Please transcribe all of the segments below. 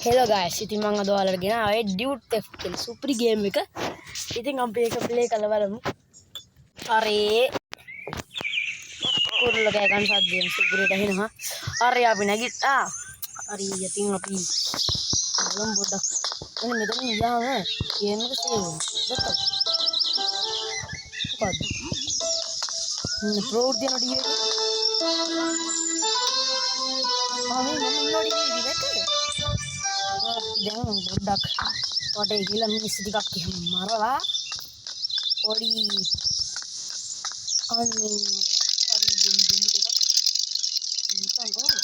Hello guys, ඉතින් මම අද ඔයාලට ගෙන ආවේ Dude Theft කියලා සුපිරි ගේම් එක. ඉතින් අපි ඒක ප්ලේ කරලා බලමු. අරේ කුරුල්ල කෑ ගන්න සද්දෙන් සුපිරිට ඇහෙනවා. අරේ අපි නැගිට්ටා. හරි ඉතින් අපි බලමු පොඩ්ඩක්. එන්න මෙතන ගියාම ගේම් එක සේව් වෙනවා. දැක්කද? මොකද්ද? ප්‍රෝඩ් දෙන ඩී එකේ. මම ඉන්නෝ ඩී එකේ දැක්කද? දැන් පොඩ්ඩක් වටේ ගිහලා මිනිස්සු ටිකක් එහෙම මරලා පොඩි අන්නේ හරි දෙමු දෙකක් නිකන් ගහන්න.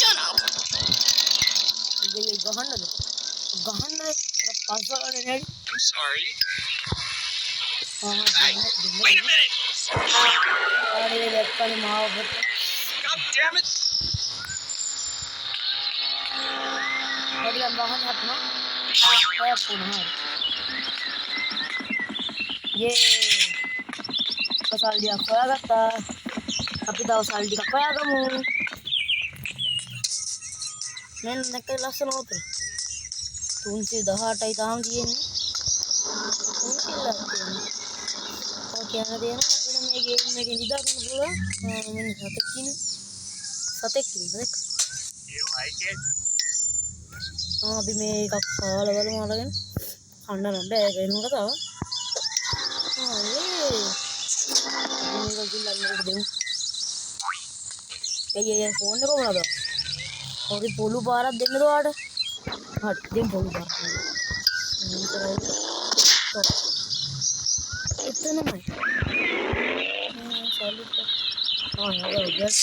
Shut up. ගහන්නද අර පස්සවල නේද? I'm sorry. Wait a minute. අනේ දැක්කනේ මාව. God damn it. Jadi bahan apa? Kayak punah. Ye. Kasal dia kaya kata. Tapi tahu sal dia kaya kamu. Men nak lasan otra. Tunci dah hatai taham dia ni. Tunci lah dia. Okay, ada dia na. Apne mege nida kan bola. Men satekin. You like it? අපි මේ එකක් කාලා බලමු අරගෙන කන්න නම් බෑ වෙනම කතාව. මේක ගිල්ලන්න දෙමු. ඒ ෆෝන් එක කොහමද? ඔගේ පොළු පාරක් දෙන්නද ඔයාට? හරි දෙමු පොළු පාරක්. එතනමයි. සල්ලිත්. නේද?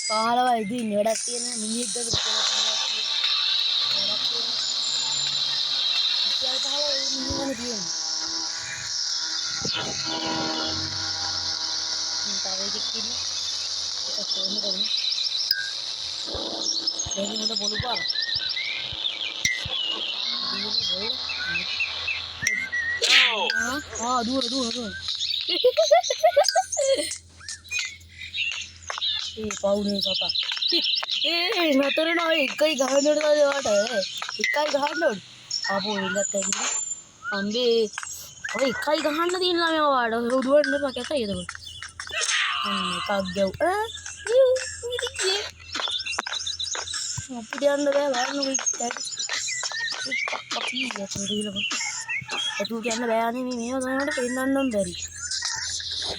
කාලව ඉදින් වැඩක් තියෙන මිනිහෙක්ද dua. Pau nih sota. Nature na ikai gahanod na jawat hai. Ikai gahanod. Apo ingat hai. Ambe अरे इकाई गहान ना दिन लामे वाड़ रोड ने पा कहता ये तो हमने काग गया ये अब ध्यान दे बाहर नो पपी है थोड़ी लो तू क्या ना बयान ही नहीं है तो हमारे पेन नंबर बेरी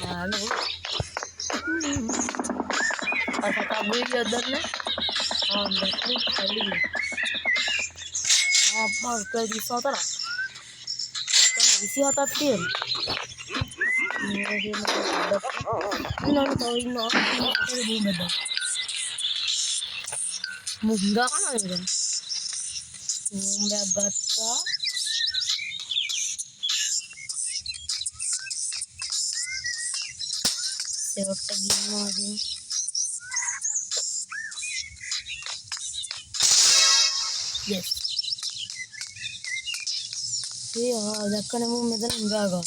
हां लो अच्छा काबू ही उधर ने हां बैठे चली गई हां पर कोई दिसता रहा isi otot dia. Ini tahu ini lebih beda. Munggah kan ada. Munggah bata. Seperti gimana? Yes. Iya, දැක්කනේ මම මෙතන ඉඳාගා.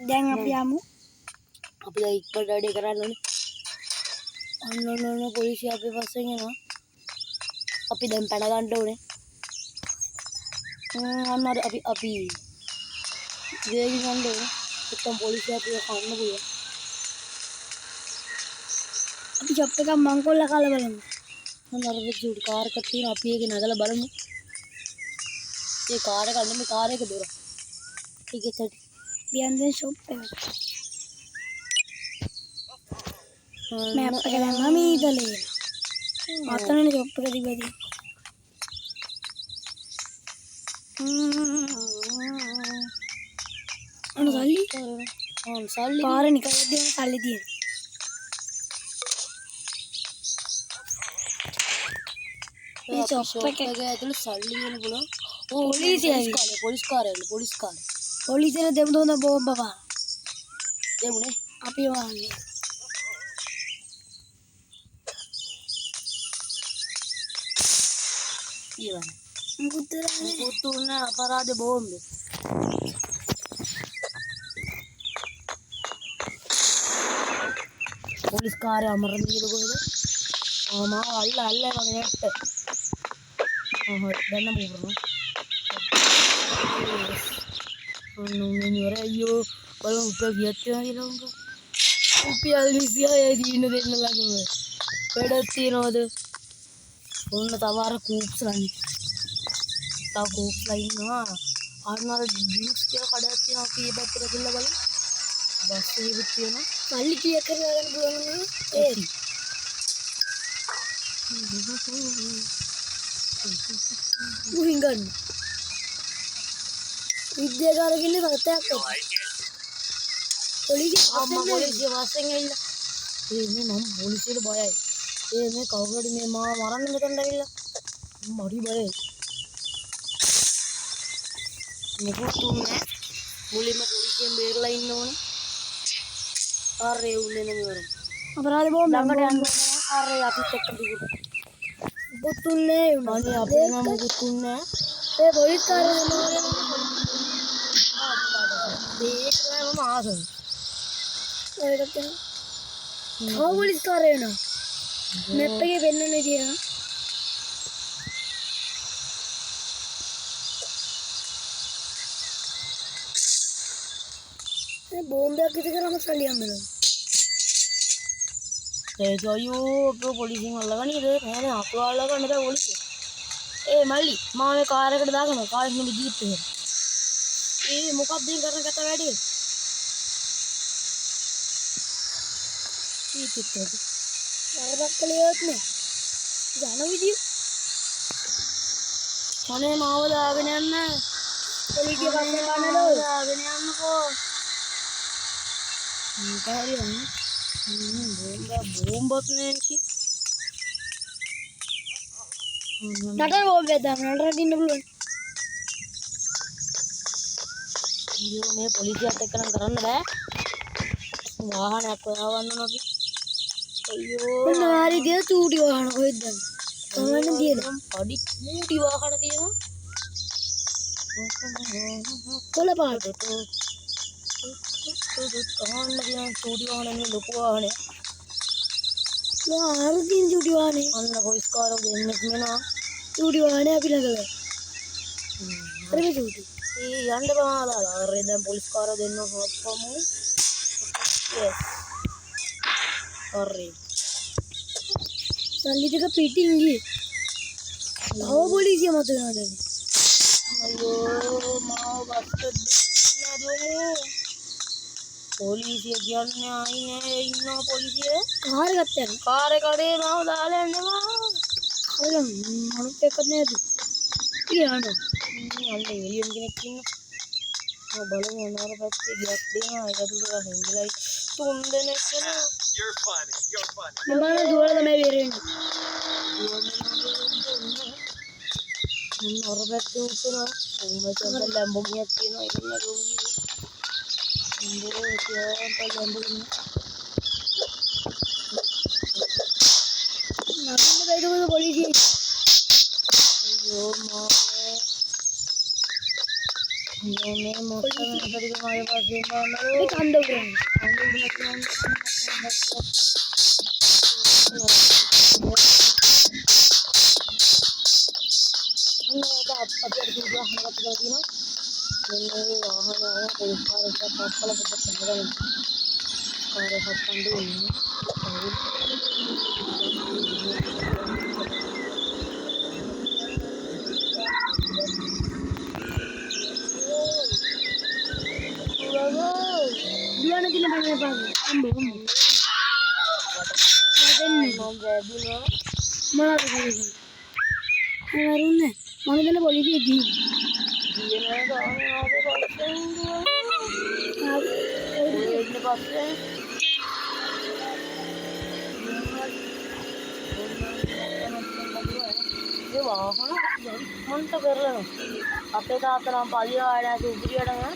දැන් අපි යමු. අපි දැන් ඉක්මනට වැඩේ කරන්න ඕනේ. අන්න පොලිසිය අපේ පස්සෙන් එනවා. අපි දැන් පැන ගන්න ඕනේ. අන්න අපි වේගින් යන්න ඕනේ. නැත්නම් පොලිසිය අපිව කන්න පුළුවන්. අපි ජොබ් එකක් මංකොල්ල කාලා බලමු. මම අර ජූඩ් කාර් එකක් තියෙනවා. අපි ඒක නගලා බලමු. ये कार का अंदर में कार है कि दूर ठीक है सर बियंदे शॉप पे मैं आपका कहना मम्मी इधर ले आता नहीं शॉप पे कभी कभी साली कार निकल दिया साली दिए ये शॉप पे गया तो साली ने बोला पुलिस कार पुलिस ने देव दो ना बाबा देव ने आप ही वहां ने ये वाला मुकुतर ना अपराध बॉम्ब पुलिस कार है अमर नहीं लोगों ने ආ අල්ල මගේ නෙට්. හරි දැන් නම් පුරනවා. අන්න ඉවර අයියෝ බලමු උප ගියත් වෙනවා කියලා උංග. උපියල් 26 දින දෙන්න ළඟම. වැඩක් තියනවද? ඔන්න තව අර කූප්ස්ලානේ. තව කූප්ස්ලා ඉන්නවා. අන්නර ඩ්‍රින්ක්ස් කියලා කඩයක් තියෙනවා අපි මේ පැත්තට ගිහලා බලමු. බස් එකෙත් තියෙනවා. සල්ලි කීයක් කරලා ගන්න පුළුවන් නේද? ඒත්. මුහින් ගන්න. විද්‍යාගාරකින් තත්ත්වයක් කරා. පොලිසිය වාසෙන් ඇවිල්ලා. මේ මම පොලිසියට බයයි. මේ කවුරුද මේ මාව මරන්න මෙතනට ඇවිල්ලා. මරි බයයි. මොකද තුන්නේ මුලින්ම පොලිසියෙන් බේරලා ඉන්න ඕනේ. ආරේ උන්නේ නෙමෙයි. අපරාධ බොම් ළඟට යන්න ආරේ අපිත් එක්ක දුර. පුතුන්නේ අනේ අපේ නම පුතුන්නේ. ඒ පොලිස් කාර්යය නෝනේ. ඒක තමයි මම ආසයි. ඒකට තමයි පොලිස් කාර්යය නෝ. මැප් එකේ වෙන්නනේ විදියට. බෝම්බයක් විතර කරාම සල්ලි හම්බෙනවා. ඒ ජයෝ පොලිසියෙන් අල්ලගන්නේ නේද? නෑ අපව අල්ලගන්න බෑ පොලිසිය. ඒ මල්ලි මම මේ කාර් එකට දාගෙන කාර් එකේ ජීප් එක. ඒ මොකක්ද මේ කරන කත වැඩේ? කීකිටද? වරදක්කලියොත් නේ. යන විදිය. මොනේ මාව දාගෙන යන්න. පොලිසිය පස්සේ කනලෝ දාගෙන යන්නකෝ. හරියන්නේ. බෝම්බත් නෙකි. නටන බෝම්බයක් දාන්න නටන ඉන්න පුළුවන්. ඊයෝ මේ පොලිසියත් එක්ක නම් කරන්න බෑ. වාහනයක් හොයාගන්න අපි. අයියෝ මොනාරි දිය චූටි වාහන කොහෙද දැන්? කොහොමද දියද? පඩි චූටි වාහන තියෙනවා. කොළ පාටට කහන්න දින චූටි වාහනේ ලොකු වාහනේ. ආරදින් චූටි වාහනේ. අන්න පොලිස් කාරෝ දෙන්නෙක් මෙනවා. චූටි වාහනේ අපි ළඟ. හරි චූටි. ඒ යන්න බමාලා. අරේ දැන් පොලිස් කාරෝ දෙන්න හොප්පමු. yes. අරේ. සල්ලි ටික පිටින් ගියේ. තව පොලිසිය මත වෙනවද? අයියෝ මාව බස්ට දෙන්නද? පොලිසිය කියන්නේ ආයි නෑ ඉන්නවා පොලිසිය. කාර් එකත් යන. කාර් එකේ මාව දාලා යන්නවා. අර මනුත් එක්ක නේද? කියනවා. අන්න එලියන් කෙනෙක් ඉන්නවා. බලමු අනාර පැත්තේ ගියක් දෙනවා. ඒක දුරට හංගලයි තුන් දෙනෙක් වෙනවා. You're funny. මම දුවලා තමයි වෙරෙන්නේ. මම අර පැත්තේ උතනවා. මම චන්දල් ලැම්බෝගිනියක් තියෙනවා. ඒක නෑ ගොංගියේ. polisi. Ayo mau. Ini motor dari kemarin pasti mana? Ini kandung kan? Kandung benar dua nanti namanya bang, ambil. Malah begini. Harusnya, mana mana polisi di. Dia nak apa pasal? ये वाहन मन तो कर लो अपने साथ ना पालिया आया है ऊपरी आड़ा है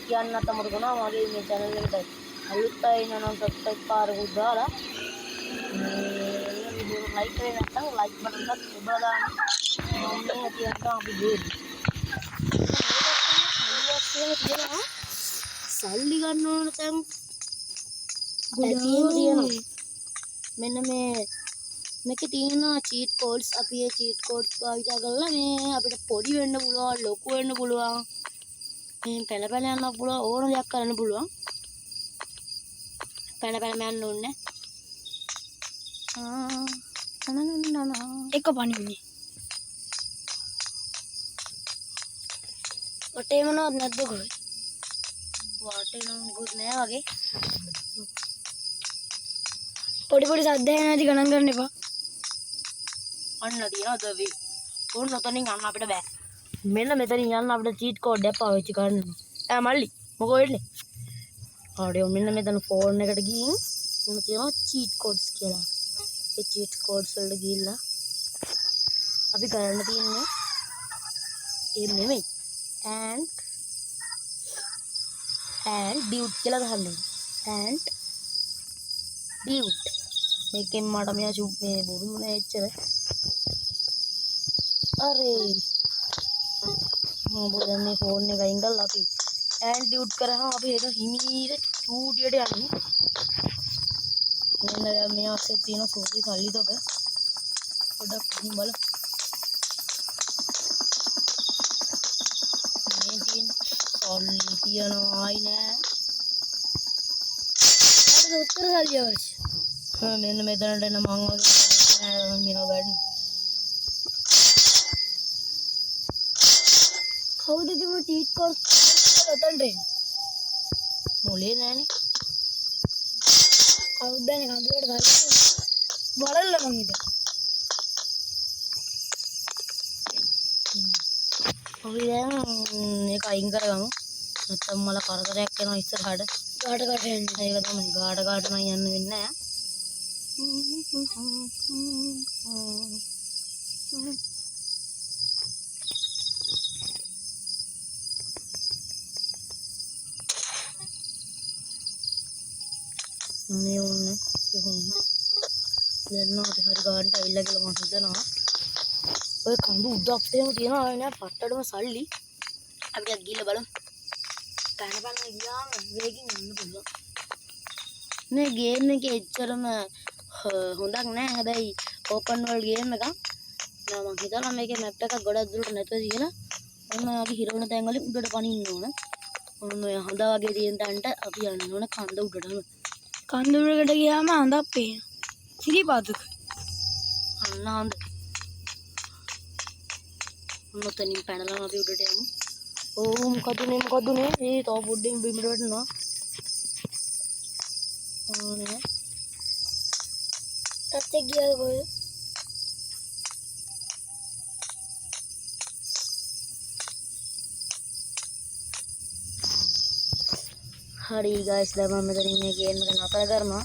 क्या ना तमर को ना हमारे में चैनल में बताए अलुत्ता है ना सब्सक्राइब पार हो जारा वीडियो लाइक करें ना लाइक बटन का दबाना हमने हती अंका अभी देख साली करना टाइम गुलाम මෙන්න මේකේ තියෙන චීට් කෝඩ්ස් අපි ඒ චීට් කෝඩ්ස් භාවිත කරලා මේ අපිට පොඩි වෙන්න පුළුවන් ලොකු වෙන්න පුළුවන් මේ පැන යන්න පුළුවන් ඕන දෙයක් කරන්න පුළුවන් පැන යන්න ඕනේ එක පණිවිඩේ වටේ මොනවද නැද්ද කොහෙ වටේ නම් මොකුත් නෑ වගේ පොඩි සද්ද ඇහෙනදි ගණන් ගන්න එපා අන්න තියනද වේ ඕන ඔතනින් යන්න අපිට බෑ මෙන්න මෙතනින් යන්න අපිට චීට් කෝඩ් එක පාවිච්චි කරන්න ඈ මල්ලි මොකෝ වෙන්නේ හරිය මෙන්න මෙතන ෆෝන් එකට ගිහින් මොන තියෙනවා චීට් කෝඩ්ස් කියලා ඒ චීට් කෝඩ්ස් වලට ගිහිල්ලා අපි කරන්න තියෙන්නේ ඒ නෙමෙයි and dude කියලා ගහන්න and dude මේකෙන් මට මෙයා චුප් මේ බොරු නේ එච්චර අරේ මොකද මේ ෆෝන් එක අයින් කරලා අපි and dude කරාම අපි ඒක හිමීට චූටියට යන්නේ මෙන්න දැන් මේ අස්සේ තියෙන සෝරි සල්ලි තොක පොඩක් ගිහින් බලමු මේ තියෙන සල්ලි තියනවා ආයි නෑ මට උත්තර සල්ලි අවශ්‍ය මෙන්න මෙතනට එන මං වගේ මේවා ගන්න කවුද කිව්ව චීට් කෝඩ් ඔතනට එන්නේ මොලේ නෑනේ කවුද දන්නේ කඳුලට ගන්න බලන්න මං ඉතින් අපි දැන් මේක අයින් කරගමු නැත්නම් මල කරදරයක් වෙනවා ඉස්සරහට ගාට යන්නේ ඒක තමයි ගාට නම් යන්න වෙන්නේ නෑ මේ ඕනේ දැන් නම් අපි හරි ගානට ඇවිල්ලා කියලා මම හිතනවා ඔය කඳු උඩක් තේම තියනවා නෑ පට්ටඩම සල්ලි අපිට ගිහලා බලමු පැන ගියාම වේගින් යන්න පුළුවන් මේ ගේම් එකේ එච්චරම හොඳක් නෑ හැබැයි ඕපන් වර්ල්ඩ් ගේම් එකක් මම හිතනවා මේකේ මැප් එකක් ගොඩක් දුරට නැතුව තියලා ඔන්න අපි හිරවන තැන් වලින් උඩට පනින්න ඕන ඔන්න ඔය හඳ වගේ තියෙන තැනට අපි යන්න ඕන කඳ උඩටම කඳ උඩට ගියාම හඳක් පේනවා සිරිපාදක අන්න හඳ මොතනින් පැනලා අපි උඩට යමු ඕ මොකද මේ ඒ තව පොඩ්ඩෙන් බිමට වැටෙනවා ඕනේ තාත්තේ ගියා කොහෙද හරි ගයිස් දැන් මම මෙතනින් මේ ගේම් එක නතර කරනවා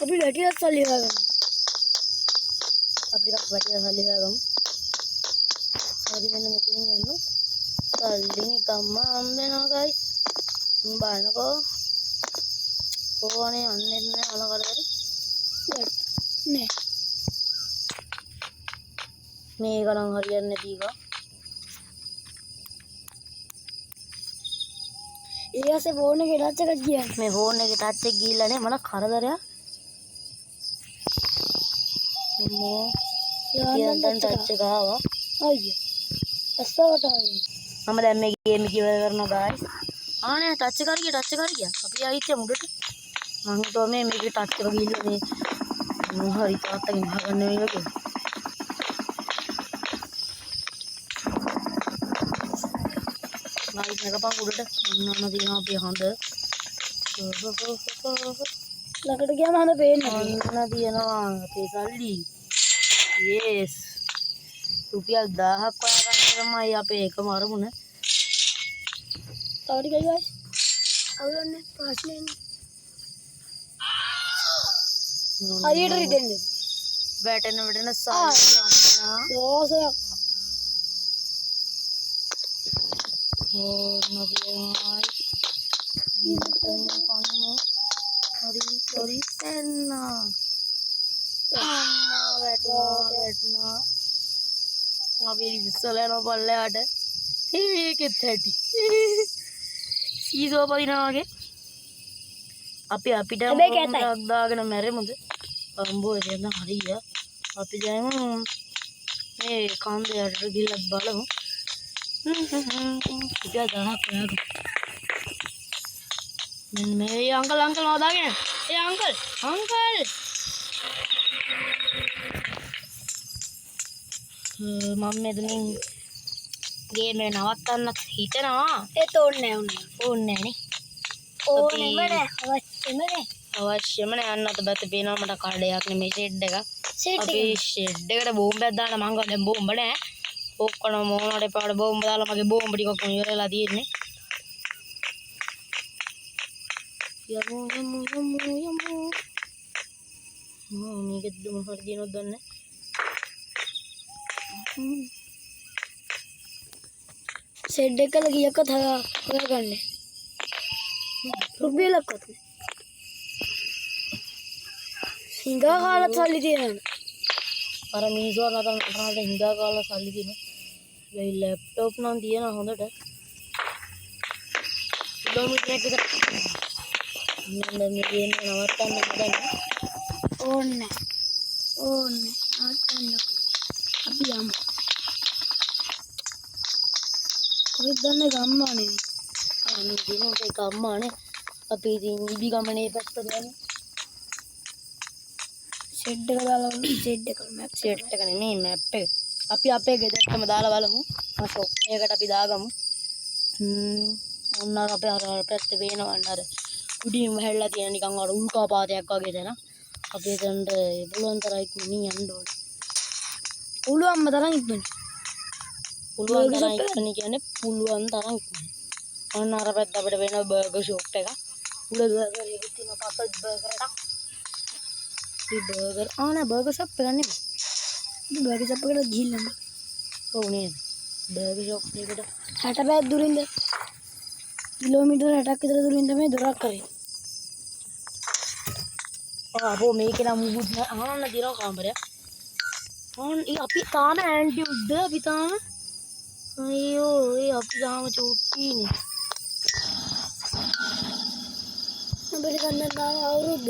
අපි වැටියක් සල්ලි හොයාගමු අපි ටිකක් වැටියක් සල්ලි හොයාගමු හරි මෙන්න මෙතනින් යන්න සල්ලි නිකම්ම හම්බ වෙනවා ගයිස් බලන්නකෝ කොහොනේ යන්නේ නැහැ අල කරදරි නෑ මේක නම් හරියන්නේ නැති එක ඊයසේ ෆෝන් එකේ ටච් එකක් ගියා මේ ෆෝන් එකේ ටච් එක ගිහිල්ලා නේ මල කරදරයක් මෝ යාන්තම් ටච් එක ආවා අයියෝ අස්සවට ආවේ මම දැන් මේ ගේම් එක ඉවර කරනවා ගායිස් ආනේ ටච් එක හරිය අපි ආයිත් මුඩට මං හිතුවා මේකේ ටච් එක ගිහිල්ලා මේ හරි තාත්තගෙන් අහගන්න වෙනවා කියලා ගායිස් මේක පහ උඩට අන්න තියෙනවා අපි හඳ ළඟට ගියාම හඳ පේන්නේ අන්න තියෙනවා අපේ සල්ලි yes රුපියල් 1000ක් වයා ගන්න තමයි අපේ එකම අරමුණ තව ටිකයි ගායිස් අවුලන්නේ ප්‍රශ්නේ හරියට රිදෙන්නේ වැටෙන සල්ලි අම්මනා දෝසයක් और नबियाई इतना पानी हरी पेन्ना अम्मा बैठना अभी रिसले ना पल्ले आटे ये कितने සීසෝ පදිනවා වගේ. අපි අපිට දාගෙන මැරෙමුද? අම්බෝ එන්න හරිය. අපි දැන් මේ කන්ද යටට ගිහලා බලමු. ඉතින් ගහක් නෑ. මේ අංකල් නෝදාගෙන. ඒ අංකල්. මම මෙතනින් ගේම නවත්තන්නත් හිතනවා. ඒත් ඕනේ නෑනේ. අවශ්‍යම නෑ අන්නත බත පේනවා මට කඩයක් නෙමෙයි ෂෙඩ් එක. අපි ෂෙඩ් එකට බෝම්බයක් දාන්න මං ගා දැන් බෝම්බ නෑ. ඔක්කොම මොනවද පාඩ බෝම්බ දාලා මගේ බෝම්බ ටික ඔක්කොම ඉවරලා තියෙන්නේ. යමු. මේකෙත් දුම හරි දිනොත් දන්නේ. සෙඩ් එක කීයක්වත් හොයාගන්නේ. රුපියලක්වත් නෑ. හිඟා කාලත් සල්ලි තියෙනවා. අර මිනිස්සු නතර කරාට හිඟා කාලා සල්ලි තියෙනවා. මේ ලැප්ටොප් නම් තියෙනවා හොඳට. කිලෝමීටර් එකකට මම මේ ගේම නවත්තන්න හදන්නේ. ඕනේ නවත්තන්න ඕනේ. අපි යමු. කොහෙද දන්නේ ගම්මානේ. අනේ දිනෝට ඒක අම්මානේ. අපි ඉතින් ඉබි ගමනේ පැත්තට යන්නේ. ෂෙඩ් එක දාලා ෂෙඩ් එක මැප් ෂෙඩ් එක නෙමෙයි මැප් එක. අපි අපේ ගෙදරටම දාලා බලමු. ෂොප් එකකට අපි දාගමු. ඔන්න අපේ අර පැත්තේ පේනවා අර කුඩින් වැහැල්ලා තියෙන නිකන් අර උල්කාපාතයක් වගේ තැන. අපි එතනට පුළුවන් තරම් ඉක්මනින් යන්න ඕනේ. පුළුවන්ම තරම් ඉක්මනින්. පුළුවන් තරම් ඉක්මනින් කියන්නේ පුළුවන් තරම් ඉක්මනින්. ඔන්න අර පැත්ත අපිට වෙන බර්ගර් ෂොප් එක. උඩ බර්ගර් එකක් තියෙනවා පස්සෙ බර්ගර් එකක්. මේ බර්ගර් බර්ගර් ෂොප් එක නෙමෙයි. බර්ගර් ෂොප් එකට ගිහිල්ලා. ඔව් නේද? බර්ගර් ෂොප් එකට 60 පැය දුරින්ද කිලෝමීටර් 60ක් විතර දුරින් තමයි දොරක් කරේ. අපෝ මේක නම් මුකුත් නෑ. ආන්න දිරව කාමරයක්. අපි තාම ඇන්ටි උද්ද අපි තාම අයියෝ අපි තාම චුට්ටිනේ. අපිට ගන්න අවුරුද්ද.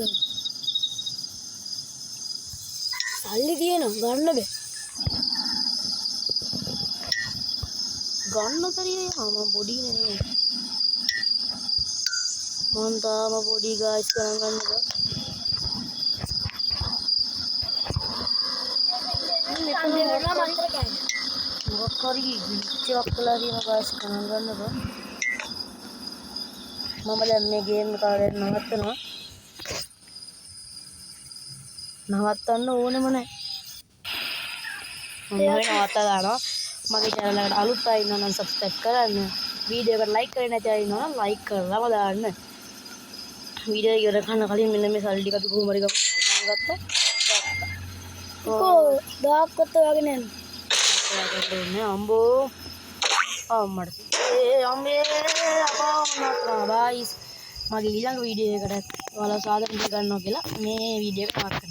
සල්ලි තියෙනවා ගන්න බෑ. ගන්න කරියේ මම පොඩි නේ. මම තාම පොඩි ගායිස් කරන් ගන්න බෑ. මොකක් හරි ගිච්චක් කළා තියෙන ගායිස් කරන් ගන්න බෑ. මම දැන් මේ ගේම් එක නවත්තනවා. නවත්තන්න ඕනෙම නැහැ. මම නවත්ත දානවා. මගේ channel එකට අලුත් අය ඉන්නවා නම් subscribe කරන්න. වීඩියෝ එකට like කරේ නැති අය ඉන්නවා නම් like කරලාම දාන්න. වීඩියෝ ඉවර කරන කලින් මෙන්න මේ සල්ලි ටික අපි කොහොම හරි ගත්තා. කො දාක්කත් වගේ නෑ. අම්බෝ අම්මට අම්මේ අපා මගේ ඊළඟ වීඩියෝ එකට ඔයාලා සාදරයෙන් ගන්නවා කියලා මේ වීඩියෝ එක නවත්තනවා.